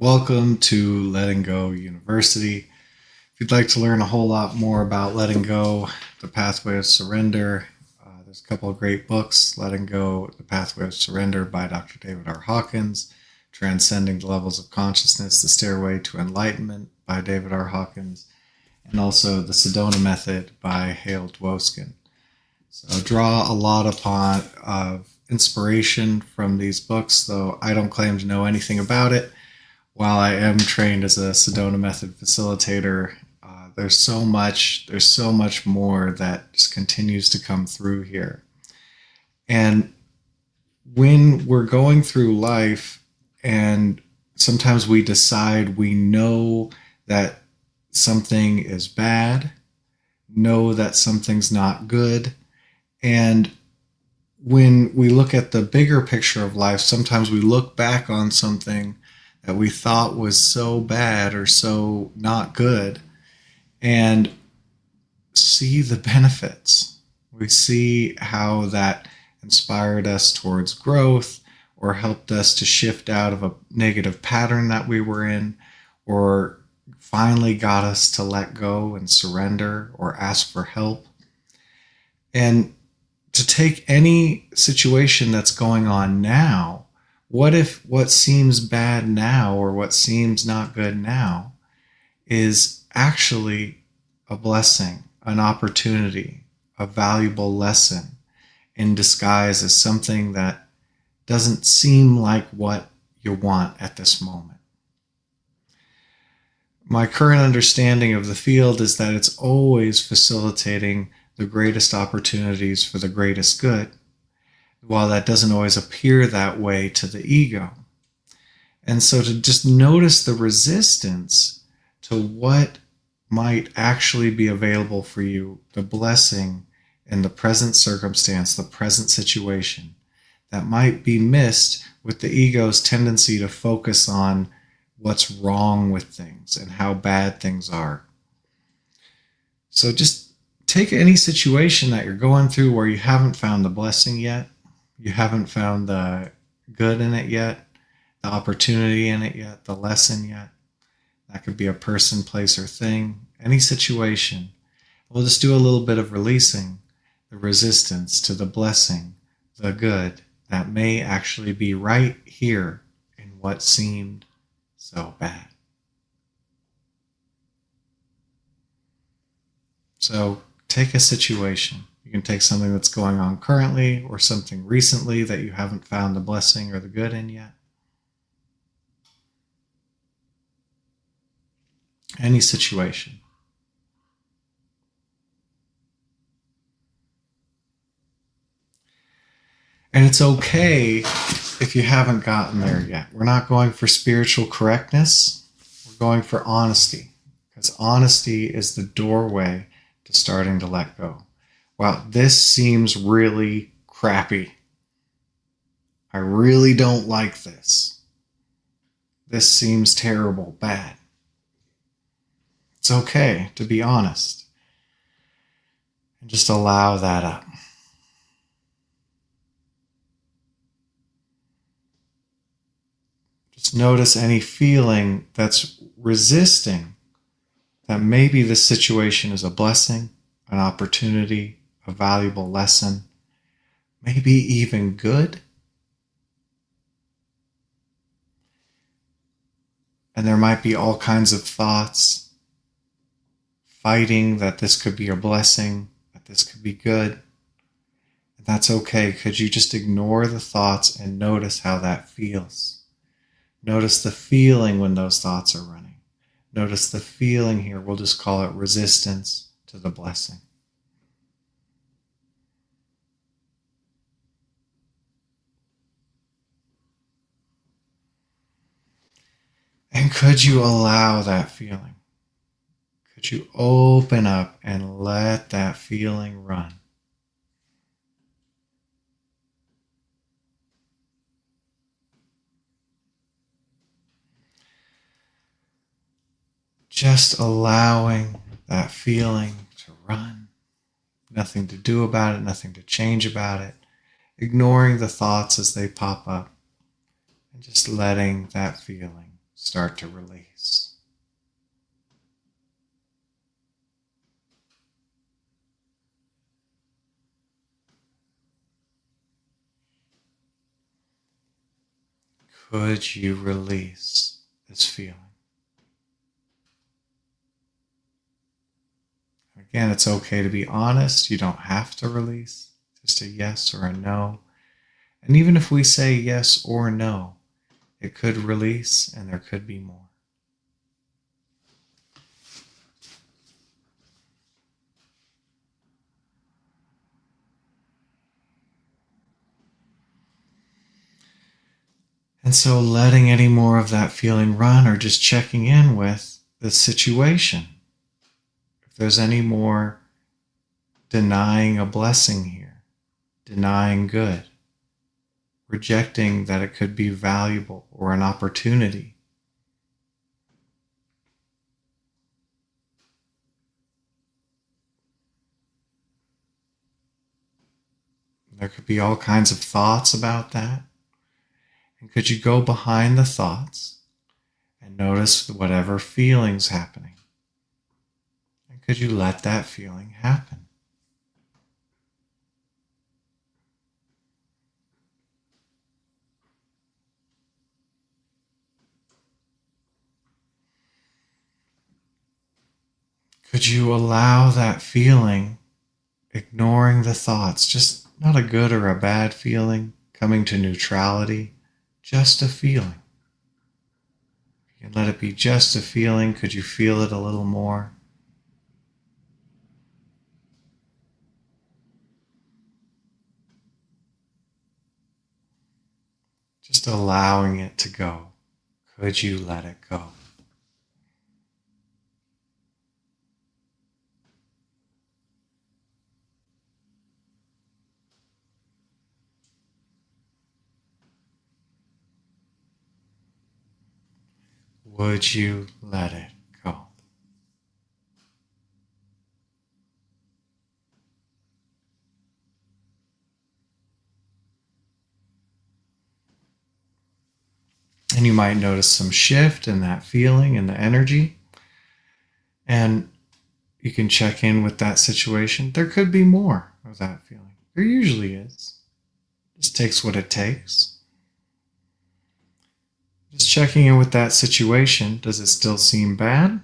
Welcome to Letting Go University. If you'd like to learn a whole lot more about letting go, the pathway of surrender, there's a couple of great books: Letting Go, The Pathway of Surrender by Dr. David R Hawkins, Transcending the Levels of Consciousness, The Stairway to Enlightenment by David R Hawkins, and also The Sedona Method by Hale Dwoskin. So draw a lot upon inspiration from these books, though I don't claim to know anything about it. While I am trained as a Sedona Method facilitator, there's so much more that just continues to come through here. And when we're going through life, and sometimes we decide we know that something is bad, know that something's not good, and when we look at the bigger picture of life, sometimes we look back on something that we thought was so bad or so not good and see the benefits. We see how that inspired us towards growth or helped us to shift out of a negative pattern that we were in, or finally got us to let go and surrender or ask for help. And to take any situation that's going on now, what if what seems bad now or what seems not good now is actually a blessing, an opportunity, a valuable lesson in disguise as something that doesn't seem like what you want at this moment? My current understanding of the field is that it's always facilitating the greatest opportunities for the greatest good, while that doesn't always appear that way to the ego. And so to just notice the resistance to what might actually be available for you, the blessing in the present circumstance, the present situation, that might be missed with the ego's tendency to focus on what's wrong with things and how bad things are. So just take any situation that you're going through where you haven't found the blessing yet, you haven't found the good in it yet, the opportunity in it yet, the lesson yet. That could be a person, place, or thing, any situation. We'll just do a little bit of releasing the resistance to the blessing, the good that may actually be right here in what seemed so bad. So take a situation. You can take something that's going on currently or something recently that you haven't found the blessing or the good in yet. Any situation. And it's okay if you haven't gotten there yet. We're not going for spiritual correctness. We're going for honesty, because honesty is the doorway to starting to let go. Wow, this seems really crappy. I really don't like this. This seems terrible, bad. It's okay to be honest and just allow that up. Just notice any feeling that's resisting that maybe this situation is a blessing, an opportunity, a valuable lesson, maybe even good. And there might be all kinds of thoughts fighting that this could be a blessing, that this could be good. And that's okay. Could you just ignore the thoughts and notice how that feels? Notice the feeling when those thoughts are running. Notice the feeling here. We'll just call it resistance to the blessing. And could you allow that feeling? Could you open up and let that feeling run? Just allowing that feeling to run. Nothing to do about it, nothing to change about it. Ignoring the thoughts as they pop up. And just letting that feeling start to release. Could you release this feeling? Again, it's okay to be honest. You don't have to release. Just a yes or a no. And even if we say yes or no, it could release and there could be more. And so letting any more of that feeling run, or just checking in with the situation. If there's any more denying a blessing here, denying good, rejecting that it could be valuable or an opportunity. There could be all kinds of thoughts about that. And could you go behind the thoughts and notice whatever feeling's happening? And could you let that feeling happen? Could you allow that feeling, ignoring the thoughts, just not a good or a bad feeling, coming to neutrality, just a feeling? You can let it be just a feeling. Could you feel it a little more? Just allowing it to go. Could you let it go? Would you let it go? And you might notice some shift in that feeling and the energy. And you can check in with that situation. There could be more of that feeling. There usually is. It just takes what it takes. Just checking in with that situation. Does it still seem bad?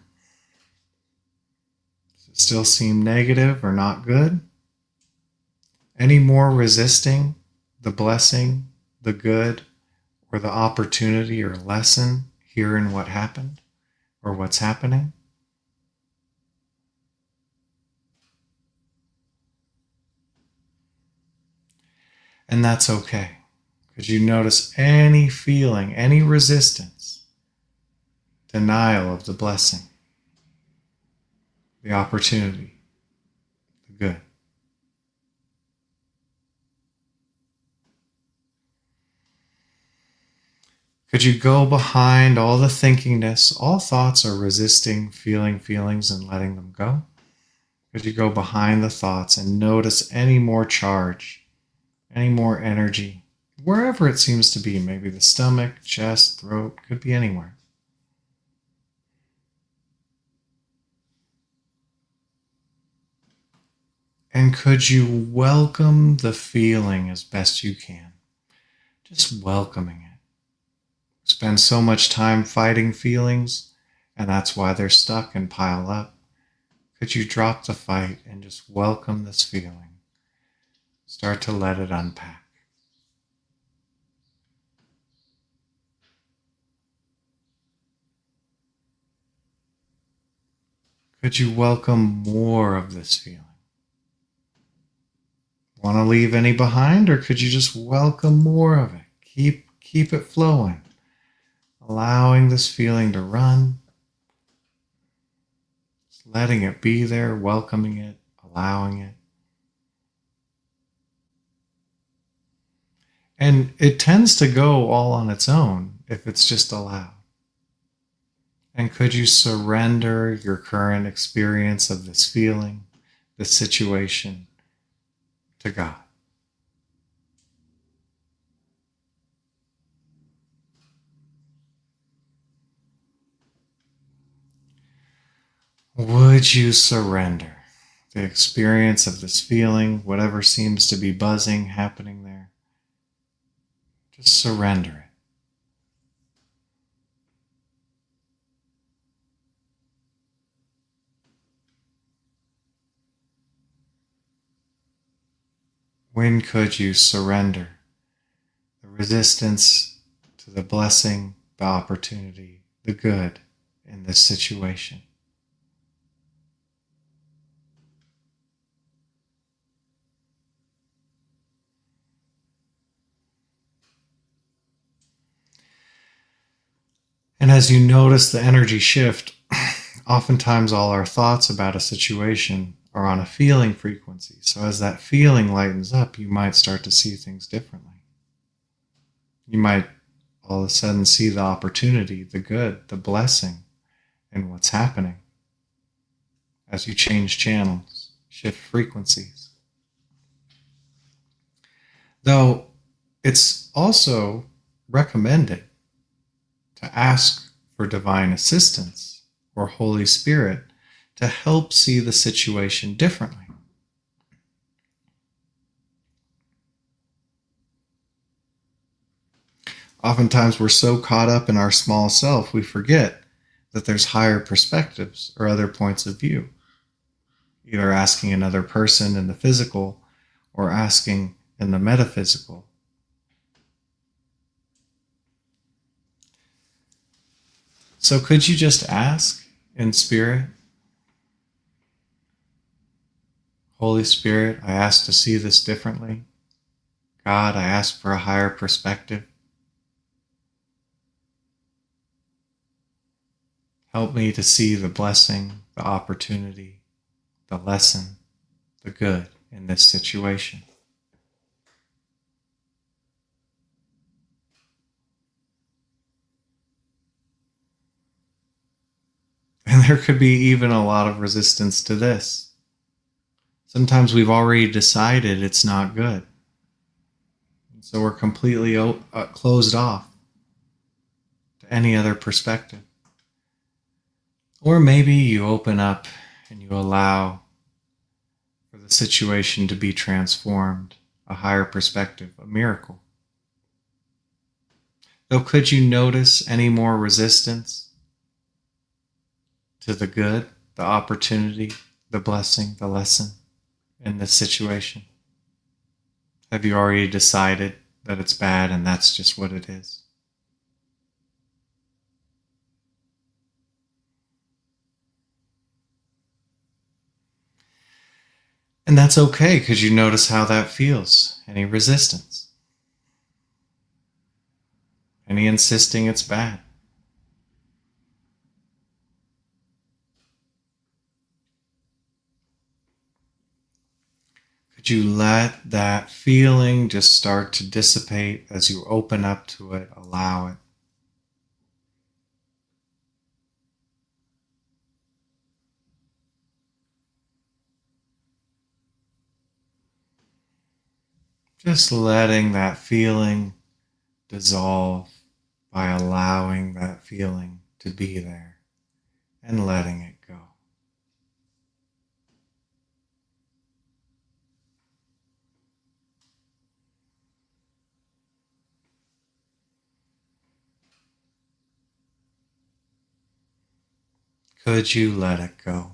Does it still seem negative or not good? Any more resisting the blessing, the good, or the opportunity or lesson here in what happened or what's happening? And that's okay. Because you notice any feeling, any resistance, denial of the blessing, the opportunity, the good. Could you go behind all the thinkingness? All thoughts are resisting feeling feelings and letting them go. Could you go behind the thoughts and notice any more charge, any more energy, wherever it seems to be, maybe the stomach, chest, throat, could be anywhere. And could you welcome the feeling as best you can? Just welcoming it. Spend so much time fighting feelings, and that's why they're stuck and pile up. Could you drop the fight and just welcome this feeling? Start to let it unpack. Could you welcome more of this feeling? Want to leave any behind, or could you just welcome more of it? Keep it flowing. Allowing this feeling to run. Just letting it be there, welcoming it, allowing it. And it tends to go all on its own if it's just allowed. And could you surrender your current experience of this feeling, this situation, to God? Could you surrender the experience of this feeling, whatever seems to be buzzing, happening there? Just surrender it. When could you surrender the resistance to the blessing, the opportunity, the good in this situation? And as you notice the energy shift, oftentimes all our thoughts about a situation are on a feeling frequency. So as that feeling lightens up, you might start to see things differently. You might all of a sudden see the opportunity, the good, the blessing in what's happening as you change channels, shift frequencies. Though it's also recommended to ask for divine assistance or Holy Spirit to help see the situation differently. Oftentimes we're so caught up in our small self, we forget that there's higher perspectives or other points of view. Either asking another person in the physical or asking in the metaphysical. So could you just ask in spirit? Holy Spirit, I ask to see this differently. God, I ask for a higher perspective. Help me to see the blessing, the opportunity, the lesson, the good in this situation. And there could be even a lot of resistance to this. Sometimes we've already decided it's not good. So we're completely closed off to any other perspective. Or maybe you open up and you allow for the situation to be transformed, a higher perspective, a miracle. Though could you notice any more resistance to the good, the opportunity, the blessing, the lesson in this situation? Have you already decided that it's bad and that's just what it is? And that's okay, because you notice how that feels. Any resistance? Any insisting it's bad? Could you let that feeling just start to dissipate as you open up to it, allow it? Just letting that feeling dissolve by allowing that feeling to be there and letting it go. Could you let it go?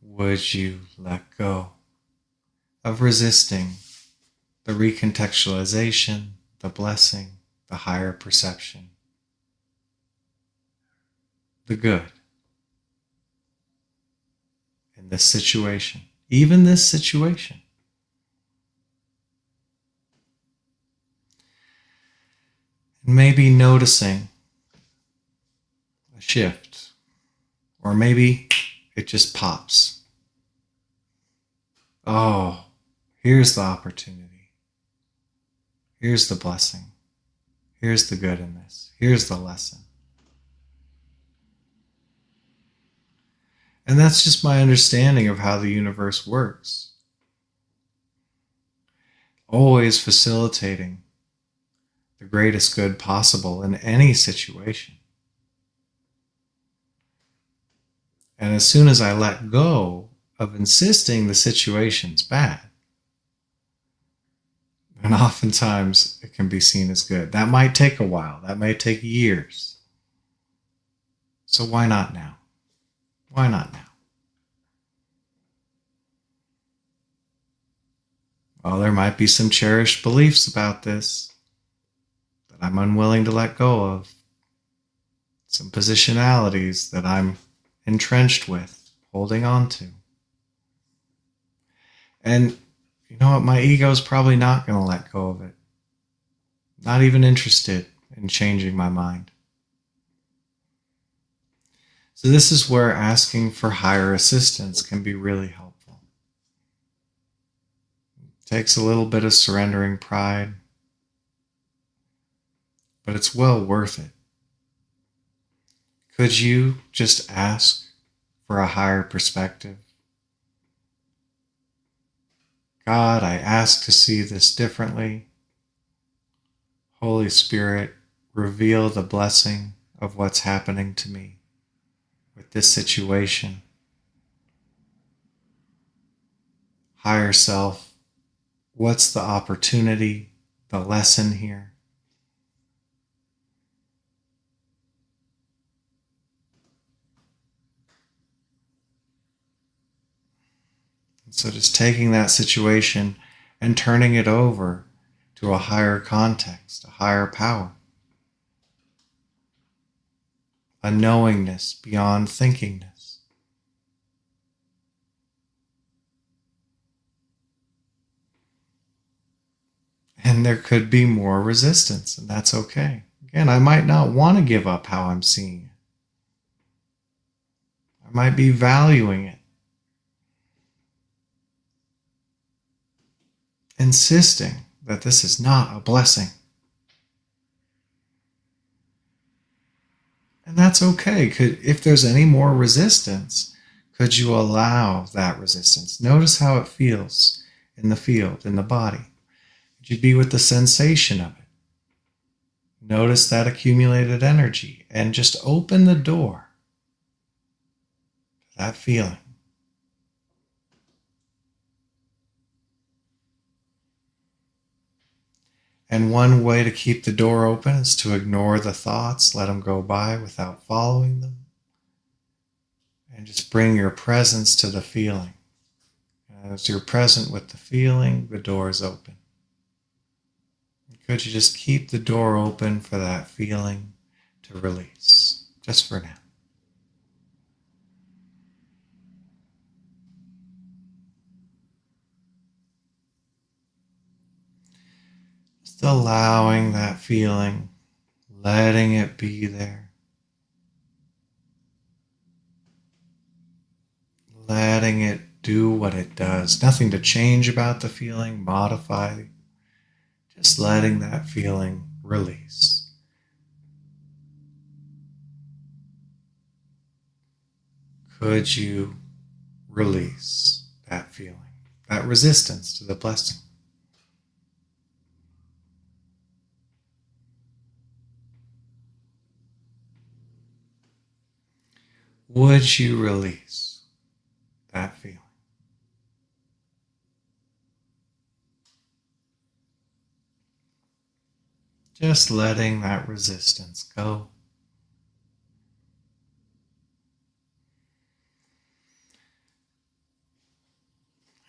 Would you let go of resisting the recontextualization, the blessing, the higher perception, the good in this situation, even this situation? And maybe noticing a shift, or maybe it just pops. Oh, here's the opportunity. Here's the blessing. Here's the good in this. Here's the lesson. And that's just my understanding of how the universe works. Always facilitating the greatest good possible in any situation. And as soon as I let go of insisting the situation's bad, and oftentimes it can be seen as good. That might take a while. That may take years. So why not now? Why not now? Well, there might be some cherished beliefs about this that I'm unwilling to let go of. Some positionalities that I'm entrenched with, holding on to. And you know what? My ego's probably not going to let go of it. Not even interested in changing my mind. So this is where asking for higher assistance can be really helpful. It takes a little bit of surrendering pride, but it's well worth it. Could you just ask for a higher perspective? God, I ask to see this differently. Holy Spirit, reveal the blessing of what's happening to me with this situation. Higher self, what's the opportunity, the lesson here? So just taking that situation and turning it over to a higher context, a higher power, a knowingness beyond thinkingness. And there could be more resistance, and that's okay. Again, I might not want to give up how I'm seeing it. I might be valuing it. Insisting that this is not a blessing. And that's okay. If there's any more resistance, could you allow that resistance? Notice how it feels in the field, in the body. Could you be with the sensation of it? Notice that accumulated energy and just open the door to that feeling. And one way to keep the door open is to ignore the thoughts, let them go by without following them. And just bring your presence to the feeling. As you're present with the feeling, the door is open. Could you just keep the door open for that feeling to release, just for now? Just allowing that feeling, letting it be there. Letting it do what it does. Nothing to change about the feeling, modify. Just letting that feeling release. Could you release that feeling, that resistance to the blessing? Would you release that feeling? Just letting that resistance go.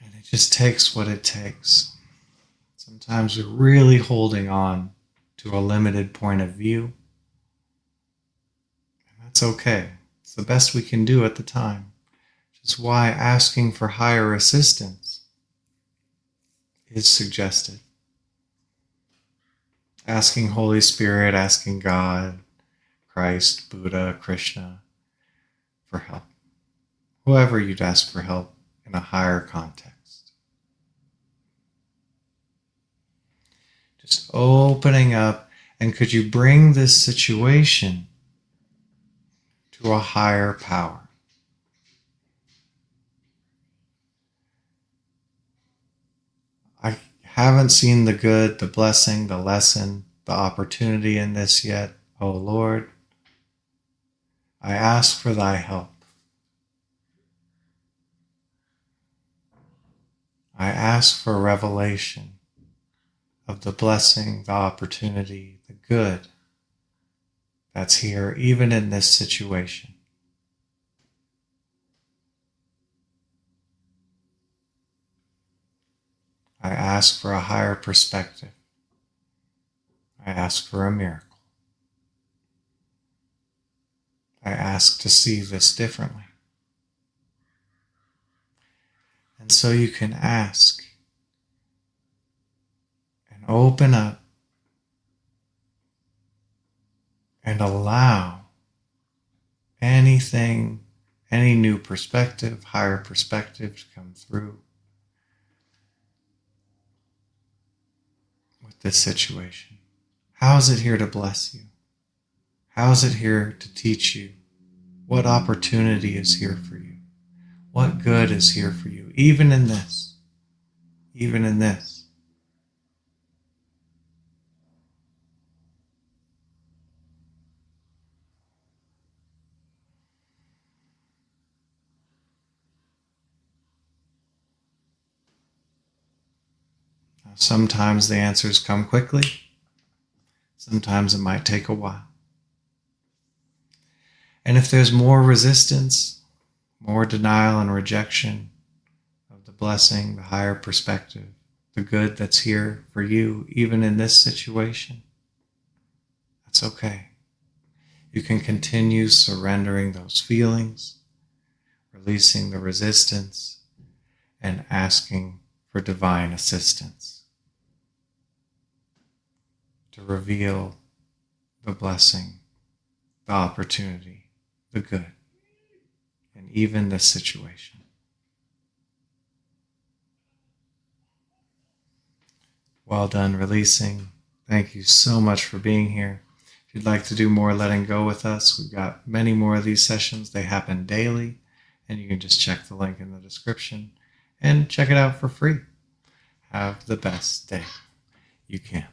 And it just takes what it takes. Sometimes we're really holding on to a limited point of view. And that's okay. It's the best we can do at the time. Which is why asking for higher assistance is suggested. Asking Holy Spirit, asking God, Christ, Buddha, Krishna for help. Whoever you'd ask for help in a higher context. Just opening up, and could you bring this situation to a higher power? haven't seen the good, the blessing, the lesson, the opportunity in this yet, O Lord, I ask for thy help. I ask for revelation of the blessing, the opportunity, the good that's here, even in this situation. I ask for a higher perspective. I ask for a miracle. I ask to see this differently. And so you can ask and open up and allow anything, any new perspective, higher perspective to come through with this situation. How is it here to bless you? How is it here to teach you? What opportunity is here for you? What good is here for you? Even in this. Even in this. Now, sometimes the answers come quickly. Sometimes it might take a while. And if there's more resistance, more denial and rejection of the blessing, the higher perspective, the good that's here for you, even in this situation, that's okay. You can continue surrendering those feelings, releasing the resistance, and asking for divine assistance to reveal the blessing, the opportunity, the good, and even this situation. Well done releasing. Thank you so much for being here. If you'd like to do more letting go with us, we've got many more of these sessions. They happen daily, and you can just check the link in the description and check it out for free. Have the best day you can.